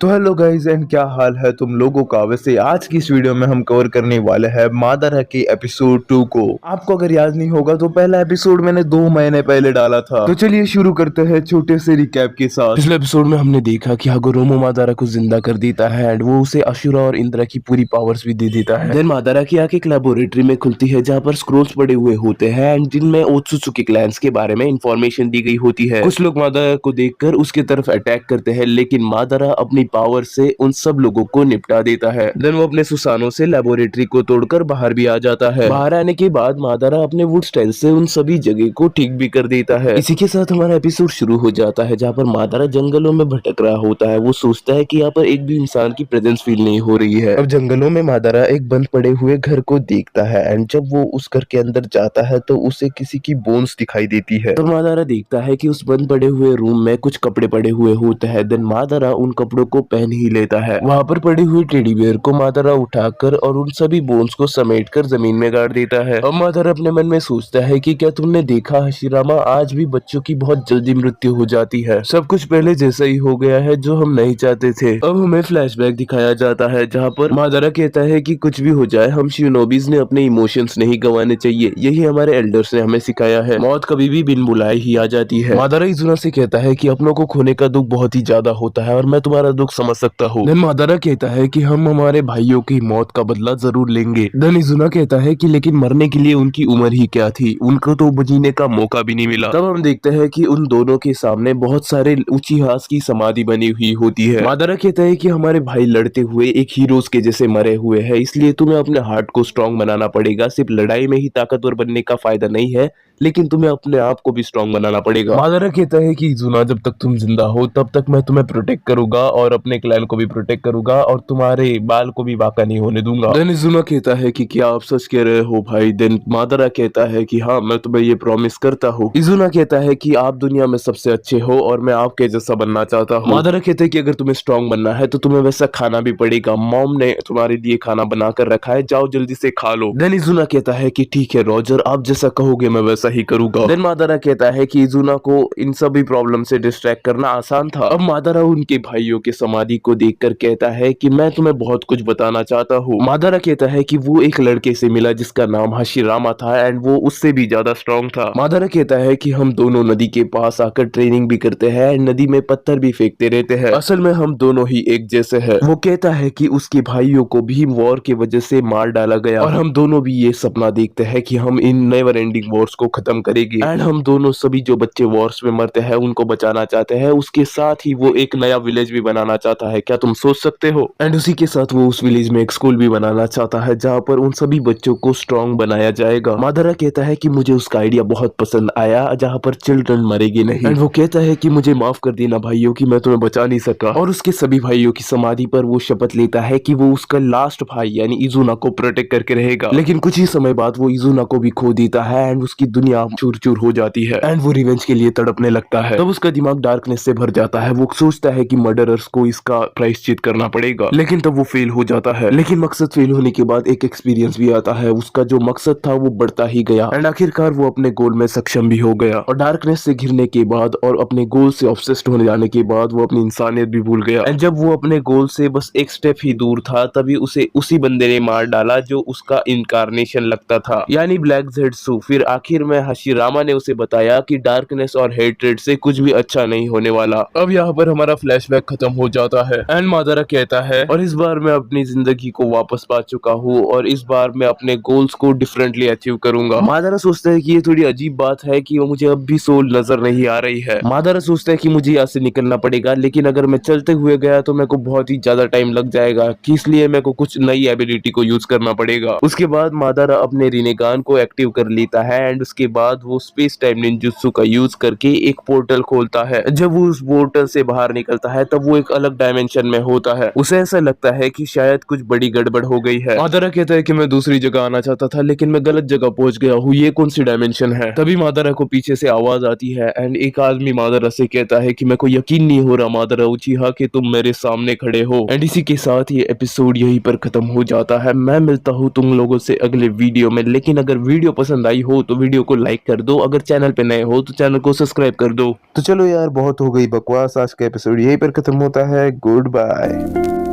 तो hello guys and क्या हाल है तुम लोगों का। वैसे आज की इस वीडियो में हम कवर करने वाले हैं मादर के एपिसोड 2 को। आपको अगर याद नहीं होगा तो पहला एपिसोड मैंने 2 महीने पहले डाला था। तो चलिए शुरू करते हैं छोटे से रिकैप के साथ। पिछले एपिसोड में हमने देखा कि हागुरोमो मादारा को जिंदा कर देता है एंड वो उसे अशुरा और इंद्रा की पूरी पावर्स भी दे देता है। देन मादारा की आंखें एक लेबोरेटरी में खुलती है जहाँ पर स्क्रोल्स पड़े हुए होते हैं एंड जिनमें ओत्सुत्सुकी क्लैंस के बारे में इंफॉर्मेशन दी गई होती है। कुछ लोग मादारा को देखकर उसके तरफ अटैक करते हैं लेकिन मादारा अपनी पावर से उन सब लोगों को निपटा देता है। देन वो अपने सुसानों से लेबोरेटरी को तोड़कर बाहर भी आ जाता है। बाहर आने के बाद मादारा अपने वुड स्टाइल से उन सभी जगह को ठीक भी कर देता है। इसी के साथ हमारा एपिसोड शुरू हो जाता है जहाँ पर मादारा जंगलों में भटक रहा होता है। वो सोचता है कि यहाँ पर एक भी इंसान की प्रेजेंस फील नहीं हो रही है। अब जंगलों में मादारा एक बंद पड़े हुए घर को देखता है एंड जब वो उस घर के अंदर जाता है तो उसे किसी की बोन्स दिखाई देती है। तो मादारा देखता है कि उस बंद पड़े हुए रूम में कुछ कपड़े पड़े हुए होते हैं। देन मादारा उन कपड़ों को पहन ही लेता है। वहाँ पर पड़ी हुई टेडी बियर को मादारा उठाकर और उन सभी बोन्स को समेटकर जमीन में गाड़ देता है। अब मादारा अपने मन में सोचता है कि क्या तुमने देखा हशीरामा, आज भी बच्चों की बहुत जल्दी मृत्यु हो जाती है। सब कुछ पहले जैसा ही हो गया है जो हम नहीं चाहते थे। अब हमें फ्लैशबैक दिखाया जाता है जहाँ पर मादारा कहता है कि कुछ भी हो जाए हम शिनोबीज ने अपने इमोशंस नहीं गंवाने चाहिए। यही हमारे एल्डर्स ने हमें सिखाया है। मौत कभी भी बिन बुलाए ही आ जाती है। मादारा इजुना से कहता है कि अपनों को खोने का दुख बहुत ही ज्यादा होता है और मैं तुम्हारा दुख समझ सकता हूँ। देन मादारा कहता है कि हम हमारे भाइयों की मौत का बदला जरूर लेंगे। देन इजुना कहता है कि लेकिन मरने के लिए उनकी उम्र ही क्या थी, उनको तो जीने का मौका भी नहीं मिला। तब हम देखते हैं कि उन दोनों के सामने बहुत सारे उचिहास की समाधि बनी हुई होती है। मादारा कहता है कि हमारे भाई लड़ते हुए एक हीरोज के जैसे मरे हुए हैं, इसलिए तुम्हें अपने हार्ट को स्ट्रांग बनाना पड़ेगा। सिर्फ लड़ाई में ही ताकतवर बनने का फायदा नहीं है, लेकिन तुम्हें अपने आप को भी स्ट्रांग बनाना पड़ेगा। मादारा कहता है कि इजुना, जब तक तुम जिंदा हो तब तक मैं तुम्हें प्रोटेक्ट करूंगा और अपने क्लैन को भी प्रोटेक्ट करूंगा और तुम्हारे बाल को भी वाका नहीं होने दूंगा। देन इजुना कहता है कि क्या आप सच कह रहे हो भाई? देन मादारा कहता है कि हाँ, मैं तुम्हें ये प्रॉमिस करता हूँ। इजुना कहता है कि आप दुनिया में सबसे अच्छे हो और मैं आपके जैसा बनना चाहता हूँ। मादारा कहते हैं कि अगर तुम्हें स्ट्रांग बनना है तो तुम्हें वैसा खाना भी पड़ेगा। मॉम ने तुम्हारे लिए खाना बना कर रखा है, जाओ जल्दी से खा लो। देन इजुना कहता है कि ठीक है रॉजर, आप जैसा कहोगे मैं वैसा ही करूंगा। देन मादारा कहता है कि इजुना को इन सभी प्रॉब्लम से डिस्ट्रैक्ट करना आसान था। अब मादारा उनके भाइयों के समाधि को देखकर कहता है कि मैं तुम्हें बहुत कुछ बताना चाहता हूँ। मादारा कहता है कि वो एक लड़के से मिला जिसका नाम हशीरामा था एंड वो उससे भी ज्यादा स्ट्रांग था। मादारा कहता है कि हम दोनों नदी के पास आकर ट्रेनिंग भी करते हैं, नदी में पत्थर भी फेंकते रहते हैं। असल में हम दोनों ही एक जैसे हैं। वो कहता है कि उसके भाइयों को भी वॉर की वजह से मार डाला गया और हम दोनों भी ये सपना देखते हैं कि हम इन नेवर एंडिंग वॉर्स को खत्म करेंगे एंड हम दोनों सभी जो बच्चे वॉर्स में मरते हैं उनको बचाना चाहते हैं। उसके साथ ही वो एक नया विलेज भी बनाना चाहता है, क्या तुम सोच सकते हो? एंड उसी के साथ वो उस विलेज में एक स्कूल भी बनाना चाहता है जहाँ पर उन सभी बच्चों को स्ट्रांग बनाया जाएगा। मादारा कहता है कि मुझे उसका आइडिया बहुत पसंद आया जहाँ पर चिल्ड्रन मरेंगे नहीं। एंड वो कहता है कि मुझे माफ कर देना भाइयों कि मैं तुम्हें बचा नहीं सका। और उसके सभी भाइयों की समाधि पर वो शपथ लेता है कि वो उसका लास्ट भाई यानी इजुना को प्रोटेक्ट करके रहेगा। लेकिन कुछ ही समय बाद वो इजुना को भी खो देता है एंड उसकी दुनिया चूर चूर हो जाती है एंड वो रिवेंज के लिए तड़पने लगता है। तब उसका दिमाग डार्कनेस से भर जाता है। वो सोचता है कि मर्डरर्स को इसका प्रायश्चित करना पड़ेगा, लेकिन तब वो फेल हो जाता है। लेकिन मकसद फेल होने के बाद एक एक्सपीरियंस भी आता है। उसका जो मकसद था वो बढ़ता ही गया एंड आखिरकार वो अपने गोल में सक्षम भी हो गया। और डार्कनेस से घिरने के बाद और अपने गोल से ऑब्सेस्ड होने जाने के बाद वो अपनी इंसानियत भी भूल गया एंड जब वो अपने गोल से बस एक स्टेप ही दूर था तभी उसे उसी बंदे ने मार डाला जो उसका इनकारनेशन लगता था, यानी ब्लैक ज़ेड्सू। फिर आखिर में हशीरामा ने उसे बताया कि डार्कनेस और हेट्रेड से कुछ भी अच्छा नहीं होने वाला। अब यहाँ पर हमारा फ्लैशबैक खत्म हो जाता है एंड मादारा कहता है और इस बार मैं अपनी जिंदगी को वापस पा चुका हूँ और इस बार मैं अपने गोल्स को डिफरेंटली अचीव करूंगा। मादारा सोचता है कि ये थोड़ी अजीब बात है कि मुझे अब भी सोल नजर नहीं आ रही है। मादारा सोचता है कि मुझे यहाँ से निकलना पड़ेगा, लेकिन अगर मैं चलते हुए गया तो मेरे को बहुत ही ज्यादा टाइम लग जाएगा, कि इसलिए मेरे को कुछ नई एबिलिटी को यूज करना पड़ेगा। उसके बाद मादारा अपने रिनेगान को एक्टिव कर लेता है एंड उसके बाद वो स्पेस टाइम निंजुत्सु का यूज करके एक पोर्टल खोलता है। जब वो उस पोर्टल से बाहर निकलता है तब वो एक अलग डायमेंशन में होता है। उसे ऐसा लगता है कि शायद कुछ बड़ी गड़बड़ हो गई है। मादारा कहता है कि मैं दूसरी जगह आना चाहता था लेकिन मैं गलत जगह पहुंच गया हूँ, ये कौन सी डायमेंशन है? तभी मादारा को पीछे से आवाज आती है एंड एक आदमी मादारा से कहता है कि मेरे को यकीन नहीं हो रहा मादारा उचिहा कि तुम मेरे सामने खड़े हो। एंड इसी के साथ ये एपिसोड यहीं पर खत्म हो जाता है। मैं मिलता हूँ तुम लोगों से अगले वीडियो में, लेकिन अगर वीडियो पसंद आई हो तो वीडियो को लाइक कर दो, अगर चैनल पे नए हो तो चैनल को सब्सक्राइब कर दो। तो चलो यार, बहुत हो गई बकवास, आज का एपिसोड यहीं पर खत्म होता है। Good bye.